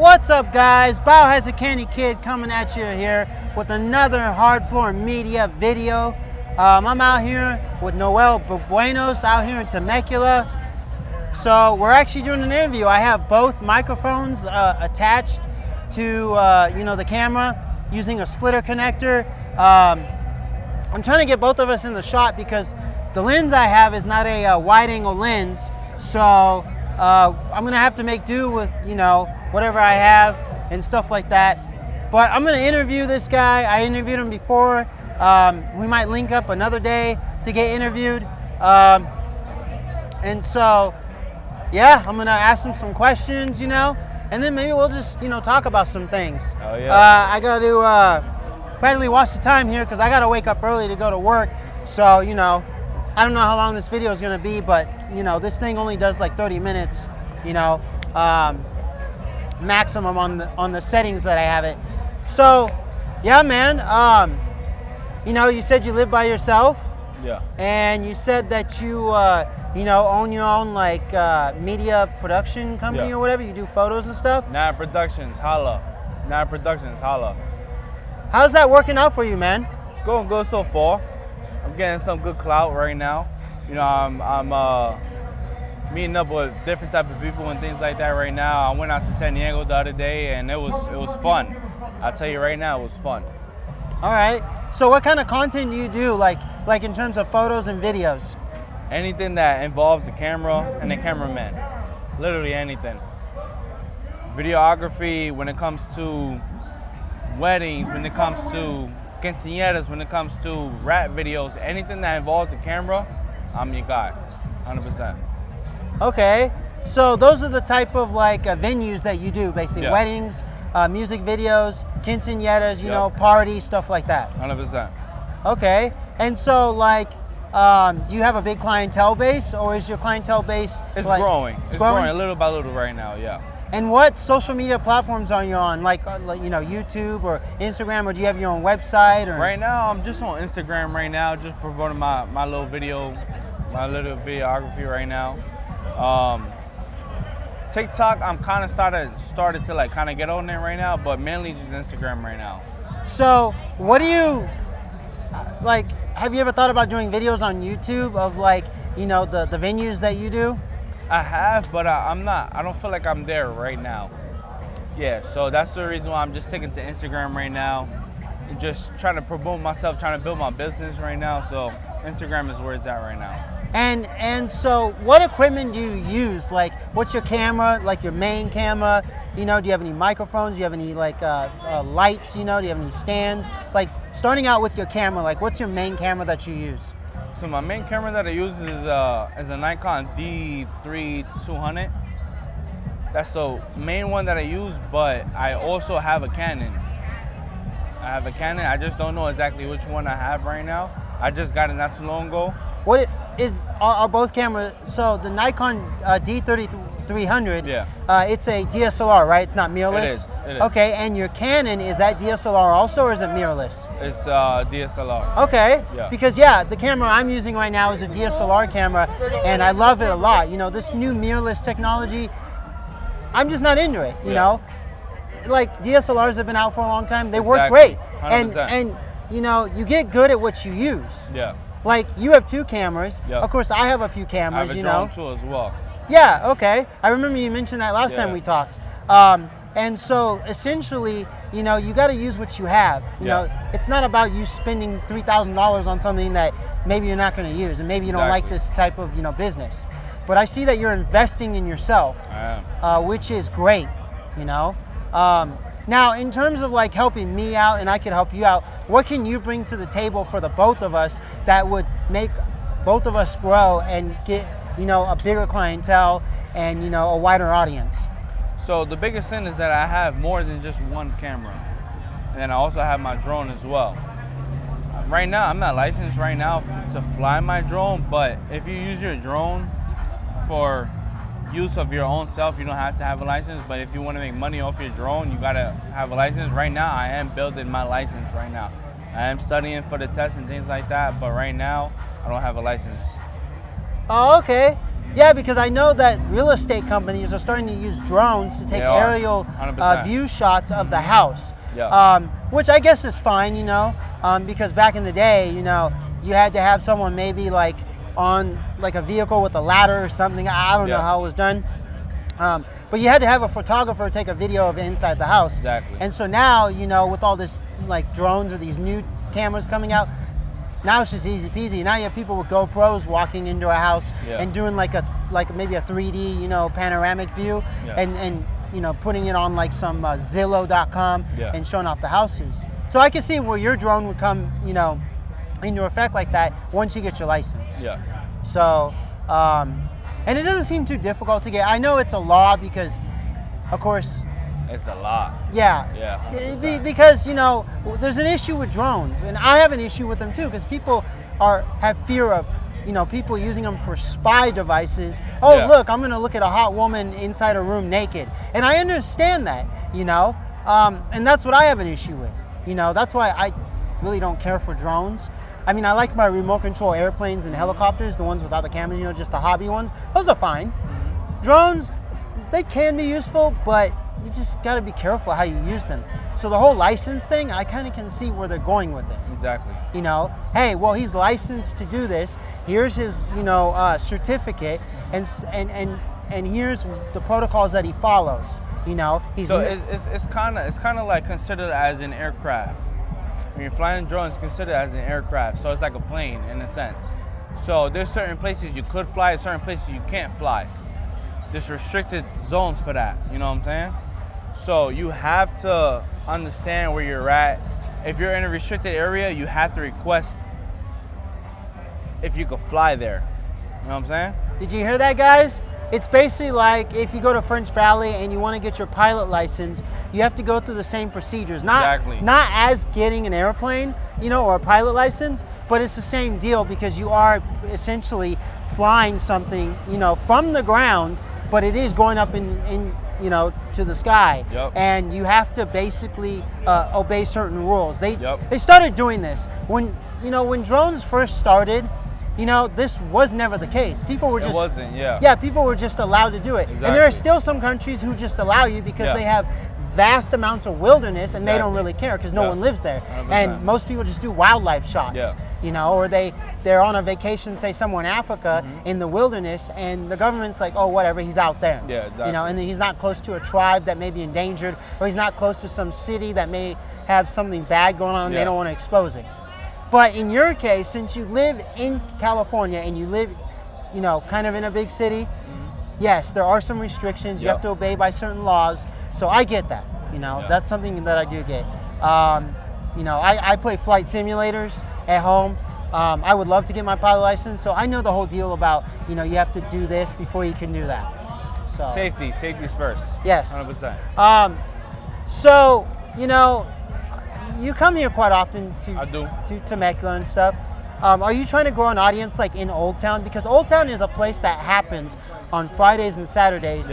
What's up, guys? Biohazard Candy Kid coming at you here with another Hard Floor Media video. I'm out here with Noel Buenos out here in Temecula. So we're actually doing an interview. I have both microphones attached to the camera using a splitter connector. I'm trying to get both of us in the shot because the lens I have is not a wide angle lens. So I'm gonna have to make do with whatever I have and stuff like that. But I'm gonna interview this guy. I interviewed him before. We might link up another day to get interviewed. And so, yeah, I'm gonna ask him some questions, and then maybe we'll just, talk about some things. Oh yeah. I got to practically watch the time here because I got to wake up early to go to work. So, I don't know how long this video is gonna be, but this thing only does like 30 minutes, maximum on the settings that I have it. So yeah, man, you said you live by yourself. Yeah. And you said that you own your own media production company or whatever. You do photos and stuff. Nine Productions, holla. Nine Productions, holla. How's that working out for you, man? It's going good so far. I'm getting some good clout right now. I'm meeting up with different type of people and things like that right now. I went out to San Diego the other day and it was fun. I'll tell you right now, it was fun. All right. So what kind of content do you do, like in terms of photos and videos? Anything that involves the camera and the cameraman. Literally anything. Videography when it comes to weddings, when it comes to quinceañeras, when it comes to rap videos, anything that involves the camera, I'm your guy, 100%. Okay, so those are the type of venues that you do, basically. Yeah. Weddings, music videos, quinceañeras, parties, stuff like that. 100%. Okay, and so do you have a big clientele base, or is your clientele base growing? It's growing little by little right now, yeah. And what social media platforms are you on, YouTube or Instagram, or do you have your own website? Or? Right now, I'm just on Instagram right now, just promoting my little video, my little videography right now. TikTok, I'm kind of started to kind of get on there right now, but mainly just Instagram right now. So what do you, have you ever thought about doing videos on YouTube of the venues that you do? I have, but I don't feel like I'm there right now. Yeah, so that's the reason why I'm just sticking to Instagram right now. And just trying to promote myself, trying to build my business right now. So Instagram is where it's at right now. And so what equipment do you use? What's your camera, your main camera? Do you have any microphones? Do you have any lights? Do you have any stands? Starting out with your camera, what's your main camera that you use? So my main camera that I use is a Nikon D3200. That's the main one that I use, but I also have a Canon. I just don't know exactly which one I have right now. I just got it not too long ago. Are both cameras, so the Nikon D3300, it's a DSLR, right? It's not mirrorless? It is. Okay, and your Canon, is that DSLR also, or is it mirrorless? It's DSLR. Okay, yeah. Because the camera I'm using right now is a DSLR camera, and I love it a lot. This new mirrorless technology, I'm just not into it, you know? DSLRs have been out for a long time. They work great. 100%. And you get good at what you use. Yeah. You have two cameras. Yep. Of course, I have a few cameras, I have a drone too as well. Yeah, okay. I remember you mentioned that last time we talked. And so essentially, you got to use what you have. You know, it's not about you spending $3,000 on something that maybe you're not going to use, and maybe you don't like this type of business. But I see that you're investing in yourself, I am. which is great. Now, in terms of helping me out, and I can help you out, what can you bring to the table for the both of us that would make both of us grow and get, a bigger clientele and, a wider audience? So the biggest thing is that I have more than just one camera. And then I also have my drone as well. Right now, I'm not licensed right now to fly my drone, but if you use your drone for use of your own self, you don't have to have a license. But if you want to make money off your drone, you gotta have a license. Right now, I am building my license right now. I am studying for the test and things like that, but right now, I don't have a license. Oh, okay. Yeah, because I know that real estate companies are starting to use drones to take They are, aerial 100%. view shots of the house. Yeah. Which I guess is fine, because back in the day, you had to have someone maybe like on like a vehicle with a ladder or something. I don't know Yeah. how it was done. But you had to have a photographer take a video of inside the house. Exactly. And so now, with all this like drones or these new cameras coming out, now it's just easy peasy. Now you have people with GoPros walking into a house Yeah. and doing like maybe a 3D, panoramic view, Yeah. and putting it on like some Zillow.com Yeah. and showing off the houses. So I can see where your drone would come, into effect like that once you get your license. Yeah. So, and it doesn't seem too difficult to get. I know it's a law because, of course, It's a lot. yeah. Yeah. 100%. Because there's an issue with drones, and I have an issue with them too, because people have fear of people using them for spy devices. Oh, Yeah. look, I'm gonna look at a hot woman inside a room naked, and I understand that, and that's what I have an issue with. That's why I really don't care for drones. I mean, I like my remote control airplanes and helicopters, the ones without the camera, just the hobby ones. Those are fine. Drones, they can be useful, but you just got to be careful how you use them. So the whole license thing, I kind of can see where they're going with it. Exactly. Hey, well, he's licensed to do this. Here's his, certificate, and here's the protocols that he follows. He's So it's kind of like considered as an aircraft. When you're flying a drone, it's considered as an aircraft. So it's like a plane in a sense. So there's certain places you could fly, certain places you can't fly. There's restricted zones for that. You know what I'm saying? So you have to understand where you're at. If you're in a restricted area, you have to request if you could fly there. You know what I'm saying? Did you hear that, guys? It's basically like if you go to French Valley and you want to get your pilot license, you have to go through the same procedures. Exactly. Not as getting an airplane, or a pilot license, but it's the same deal because you are essentially flying something, from the ground, but it is going up in to the sky. Yep. And you have to basically obey certain rules. They Yep. started doing this when drones first started. This was never the case. People were just It wasn't, yeah. Yeah, people were just allowed to do it. And there are Exactly. still some countries who just allow you because Yeah. they have vast amounts of wilderness and they don't Exactly. really care because no Yeah. one lives there. 100%. And most people just do wildlife shots. Yeah. Or they're on a vacation, say somewhere in Africa in the wilderness, and the government's like, oh, whatever, he's out there. Yeah, exactly. And he's not close to a tribe that may be endangered, or he's not close to some city that may have something bad going on and they Yeah. don't want to expose it. But in your case, since you live in California and you live, kind of in a big city, yes, there are some restrictions. You Yep. have to obey by certain laws. So I get that. Yeah. That's something that I do get. I play flight simulators at home. I would love to get my pilot license. So I know the whole deal about, you have to do this before you can do that. So Safety's first. Yes. 100%. So, you come here quite often I do. to Temecula and stuff. Are you trying to grow an audience like in Old Town? Because Old Town is a place that happens on Fridays and Saturdays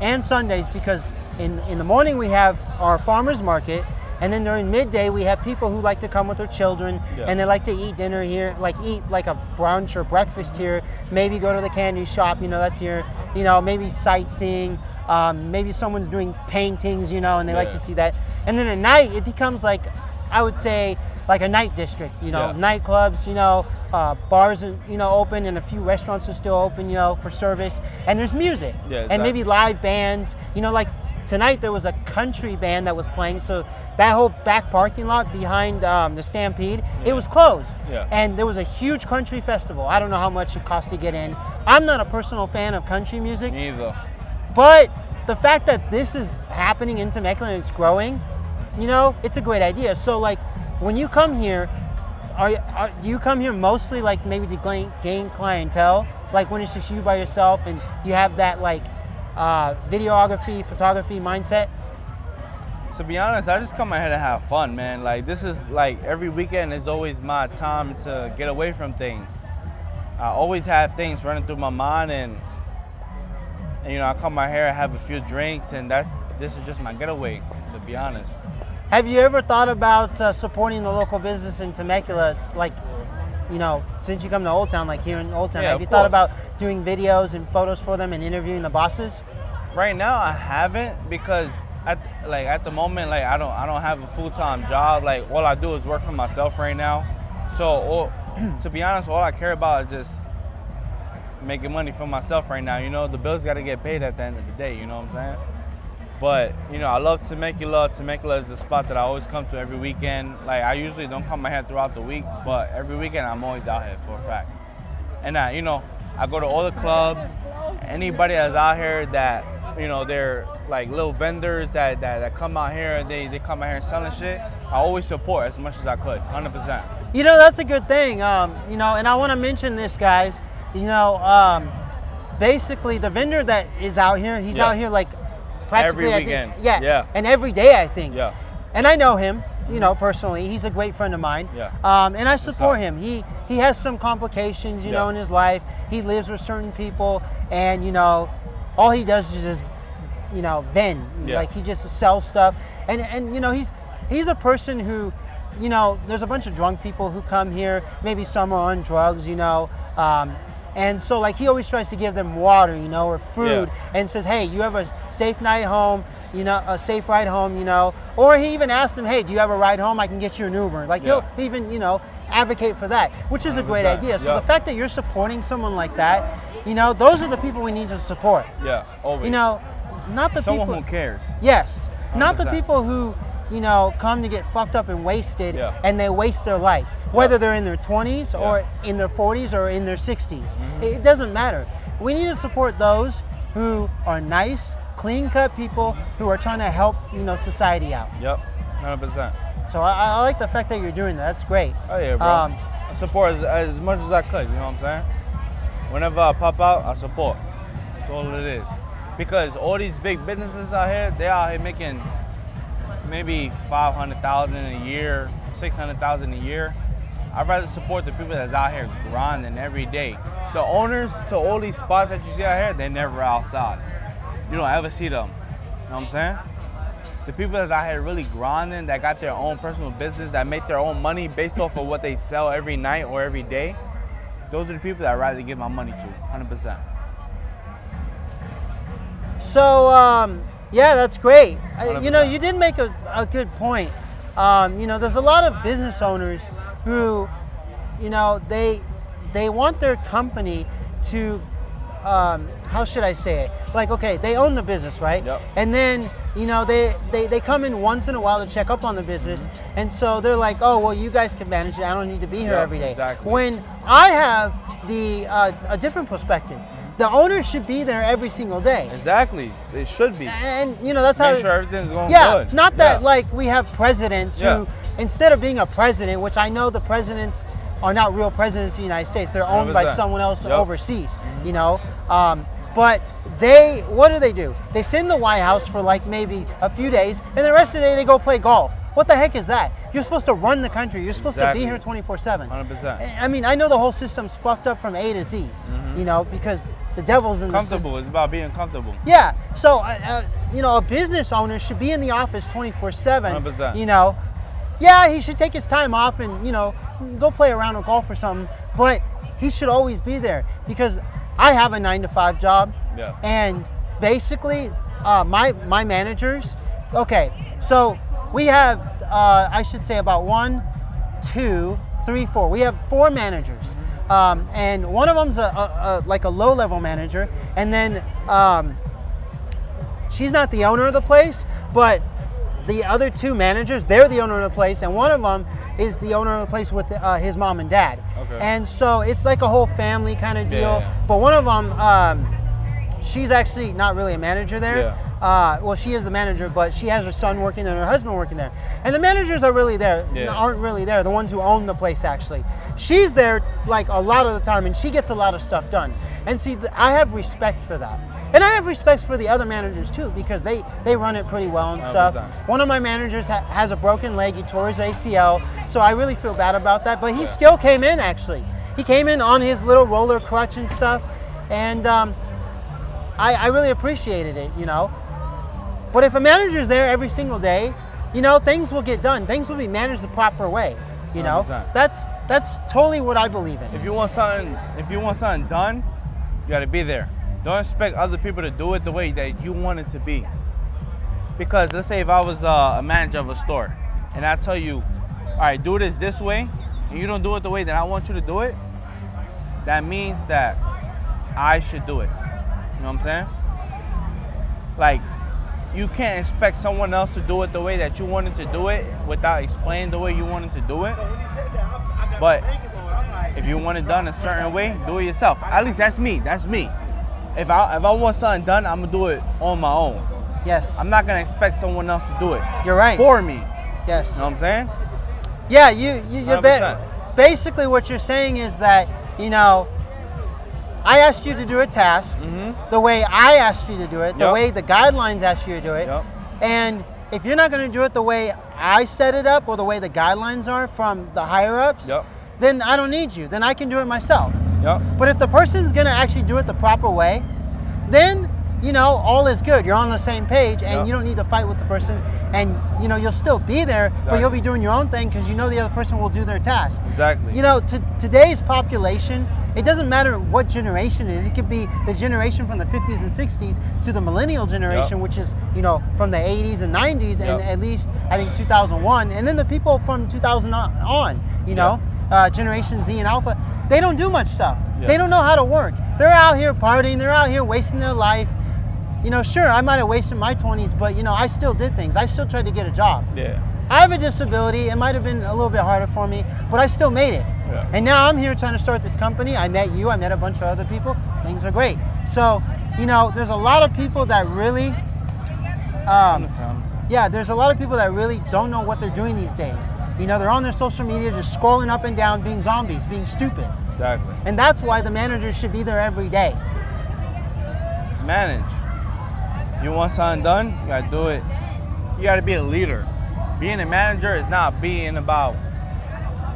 and Sundays, because in the morning we have our farmers market, and then during midday we have people who like to come with their children and they like to eat dinner here, eat like a brunch or breakfast here, maybe go to the candy shop, that's here, maybe sightseeing, maybe someone's doing paintings, and they like to see that. And then at night it becomes like, I would say, like a night district, nightclubs, bars, open, and a few restaurants are still open, for service, and there's music, and maybe live bands, like tonight there was a country band that was playing, so that whole back parking lot behind the Stampede, it was closed, and there was a huge country festival. I don't know how much it cost to get in. I'm not a personal fan of country music, Me either. but the fact that this is happening in Temecula and it's growing, it's a great idea. So like, when you come here, do you come here mostly like maybe to gain clientele? Like when it's just you by yourself and you have that like videography, photography mindset? To be honest, I just come out here to have fun, man. Like this is like every weekend is always my time to get away from things. I always have things running through my mind, and I come out here, I have a few drinks, and this is just my getaway, to be honest. Have you ever thought about supporting the local business in Temecula, like you know, since you come to Old Town, like here in Old Town, Yeah, have of you thought course. about doing videos and photos for them and interviewing the bosses? Right now, I haven't because at the moment, like I don't have a full-time job. Like all I do is work for myself right now. So to be honest, all I care about is just making money for myself right now. You know, the bills got to get paid at the end of the day. You know what I'm saying? But you know, I love Temecula. Temecula is the spot that I always come to every weekend. Like I usually don't cut my hair throughout the week, but every weekend I'm always out here for a fact. And you know, I go to all the clubs. Anybody that's out here that, you know, they're like little vendors that come out here and they come out here selling shit, I always support as much as I could, 100%. You know, that's a good thing. You know, and I want to mention this, guys. You know, basically the vendor that is out here, he's out here like practically Every weekend. I think, yeah, and every day I think. Yeah. And I know him, you know, personally. He's a great friend of mine. Yeah. And I support him. He has some complications, you know, in his life. He lives with certain people, and you know, all he does is just, you know, vend. Yeah. Like he just sells stuff, and you know, he's a person who, you know, there's a bunch of drunk people who come here. Maybe some are on drugs, you know. And so, like, he always tries to give them water, you know, or food, and says, hey, you have a safe night home, you know, a safe ride home, you know. Or he even asks them, hey, do you have a ride home? I can get you an Uber. Like, he'll even, you know, advocate for that, which is a great idea. So the fact that you're supporting someone like that, you know, those are the people we need to support. Yeah, always. You know, not the someone people. who cares. Yes, not the 100%. people who, you know, come to get fucked up and wasted, Yeah. and they waste their life, whether they're in their 20s Yeah. or in their 40s or in their 60s. It doesn't matter. We need to support those who are nice, clean-cut people who are trying to help, you know, society out. Yep, 100%. So I like the fact that you're doing that. That's great. Oh yeah, bro. I support as much as I could, you know what I'm saying? Whenever I pop out, I support. That's all it is. Because all these big businesses out here, they're out here making maybe $500,000 a year, $600,000 a year. I'd rather support the people that's out here grinding every day. The owners to all these spots that you see out here, they're never outside. You don't ever see them. You know what I'm saying? The people that's out here really grinding, that got their own personal business, that make their own money based off of what they sell every night or every day, those are the people that I'd rather give my money to, 100%. So, yeah, that's great. You know, 100%. you did make a good point. You know, there's a lot of business owners who, you know, they want their company to, how should I say it? Like, okay, they own the business, right? Yep. And then, you know, they come in once in a while to check up on the business. And so they're like, oh, well, you guys can manage it. I don't need to be here Yep, every day. exactly. When I have a different perspective. The owners should be there every single day. Exactly. They should be. And you know, that's how Make sure everything's going yeah, good. not that Yeah. like we have presidents who, instead of being a president, which I know the presidents are not real presidents of the United States, they're owned by 100%. someone else Yep. overseas, you know. But what do? They sit in the White House for like maybe a few days, and the rest of the day they go play golf. What the heck is that? You're supposed to run the country. You're supposed to be here 24/7. 100%. I mean, I know the whole system's fucked up from A to Z, you know, because the devil's in the system. Comfortable. It's about being comfortable. Yeah. So, you know, a business owner should be in the office 24/7. 100%. You know, yeah, he should take his time off and, you know, go play around or golf or something. But he should always be there because I have a 9-to-5 job. Yeah. And basically, my managers. Okay, so we have I should say about 1, 2, 3, 4. We have 4 managers. And one of them's like a low-level manager, and then she's not the owner of the place, but the other 2 managers, they're the owner of the place, and one of them is the owner of the place with his mom and dad. Okay. And so it's like a whole family kind of deal. Yeah. But one of them, she's actually not really a manager there. Yeah. Well, she is the manager, but she has her son working there and her husband working there. And the managers are really there, aren't really there, the ones who own the place actually. She's there like a lot of the time and she gets a lot of stuff done. And see, I have respect for that. And I have respect for the other managers too because they run it pretty well and stuff. 100%. One of my managers has a broken leg, he tore his ACL, so I really feel bad about that. But he still came in actually. He came in on his little roller crutch and stuff. And I really appreciated it, you know. But if a manager's there every single day, you know, things will get done. Things will be managed the proper way, you know. 100%. That's totally what I believe in. If you want something done, you gotta be there. Don't expect other people to do it the way that you want it to be. Because let's say if I was a manager of a store, and I tell you, all right, do this way, and you don't do it the way that I want you to do it, that means that I should do it. You know what I'm saying? Like, you can't expect someone else to do it the way that you wanted to do it without explaining the way you wanted to do it. But if you want it done a certain way, do it yourself. At least that's me. That's me. If I want something done, I'm gonna do it on my own. Yes. I'm not gonna expect someone else to do it. You're right. For me. Yes. You know what I'm saying? Yeah, you're basically what you're saying is that, you know, I asked you to do a task the way I asked you to do it, the way the guidelines asked you to do it. Yep. And if you're not going to do it the way I set it up or the way the guidelines are from the higher ups, then I don't need you. Then I can do it myself. Yep. But if the person's going to actually do it the proper way, then, you know, all is good. You're on the same page and you don't need to fight with the person. And, you know, you'll still be there, but you'll be doing your own thing because you know the other person will do their task. Exactly. You know, today's population, it doesn't matter what generation it is. It could be the generation from the 50s and 60s to the millennial generation, which is, you know, from the 80s and 90s and at least, I think, 2001. And then the people from 2000 on, you know, Generation Z and Alpha, they don't do much stuff. They don't know how to work. They're out here partying. They're out here wasting their life. You know, sure, I might have wasted my 20s, but, you know, I still did things. I still tried to get a job. Yeah. I have a disability. It might have been a little bit harder for me, but I still made it. Yeah. And now I'm here trying to start this company. I met you. I met a bunch of other people. Things are great. So, you know, there's a lot of people that really, there's a lot of people that really don't know what they're doing these days. You know, they're on their social media just scrolling up and down, being zombies, being stupid. Exactly. And that's why the managers should be there every day. Manage. If you want something done, you gotta do it. You gotta be a leader. Being a manager is not being about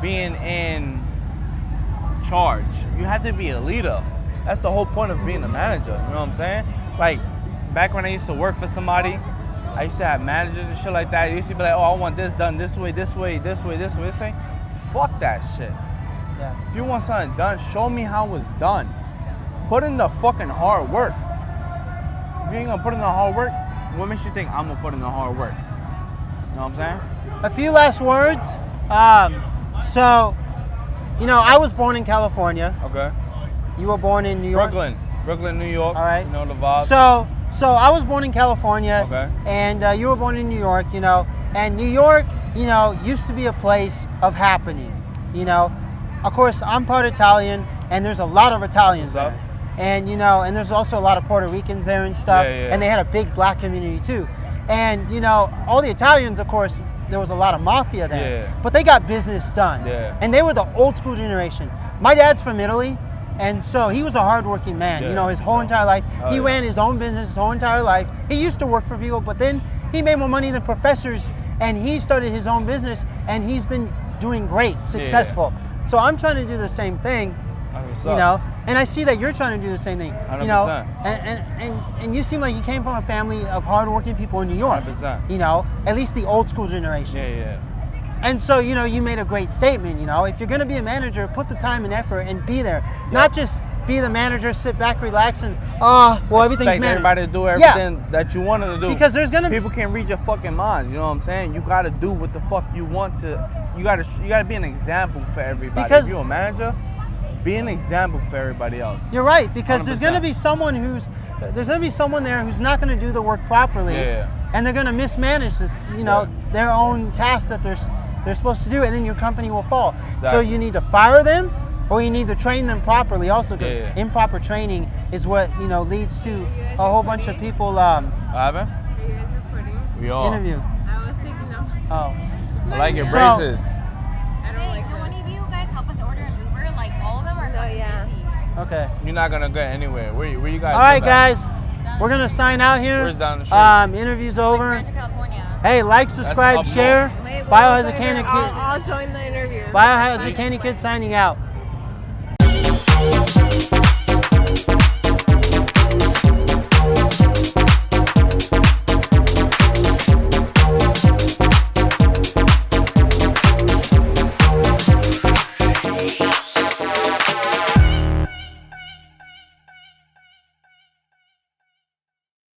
being in charge. You have to be a leader. That's the whole point of being a manager. You know what I'm saying? Like, back when I used to work for somebody, I used to have managers and shit like that. They used to be like, oh, I want this done this way, this way, this way, this way, this way. Fuck that shit. Yeah. If you want something done, show me how it's done. Put in the fucking hard work. If you ain't gonna put in the hard work, what makes you think I'm gonna put in the hard work? You know what I'm saying? A few last words. So, you know, I was born in California. Okay. You were born in New York? Brooklyn, New York. All right. You know the vibe. So I was born in California. Okay. And you were born in New York, you know. And New York, you know, used to be a place of happening, you know. Of course, I'm part Italian, and there's a lot of Italians there. And, you know, and there's also a lot of Puerto Ricans there and stuff. And they had a big black community, too. And, you know, all the Italians, of course, there was a lot of mafia there. But they got business done. And they were the old school generation. My dad's from Italy, and so he was a hardworking man, you know, his whole entire life. He ran his own business his whole entire life. He used to work for people, but then he made more money than professors, and he started his own business, and he's been doing great, successful. So I'm trying to do the same thing, you know, and I see that you're trying to do the same thing, 100%. you know, and you seem like you came from a family of hardworking people in New York, 100%. you know, at least the old school generation. And so, you know, you made a great statement, you know, if you're going to be a manager, put the time and effort and be there, not just be the manager, sit back, relax, and, everything's managed. Everybody to do everything that you want them to do. Because there's going to be... People can't read your fucking minds, you know what I'm saying? You got to do what the fuck you want to... You got to be an example for everybody. Because if you're a manager, be an example for everybody else. You're right, because 100%. There's going to be someone there who's not going to do the work properly, and they're going to mismanage, you know, their own task that they're supposed to do, and then your company will fall. So you need to fire them, or you need to train them properly also, because improper training is what, you know, leads to a whole bunch of people What happened? Are you guys recording? We are. interview. I was taking them. Oh. I like your braces. I don't like can one of you guys help us order an Uber? Like all of them are busy. Okay. You're not gonna get anywhere. Where you guys? All right, guys. We're gonna sign out here. Where's down the street? Interview's over. Like California. Hey, like, subscribe, share. Biohazard Candy Kid. I'll join the interview. Biohazard Candy Kid signing out.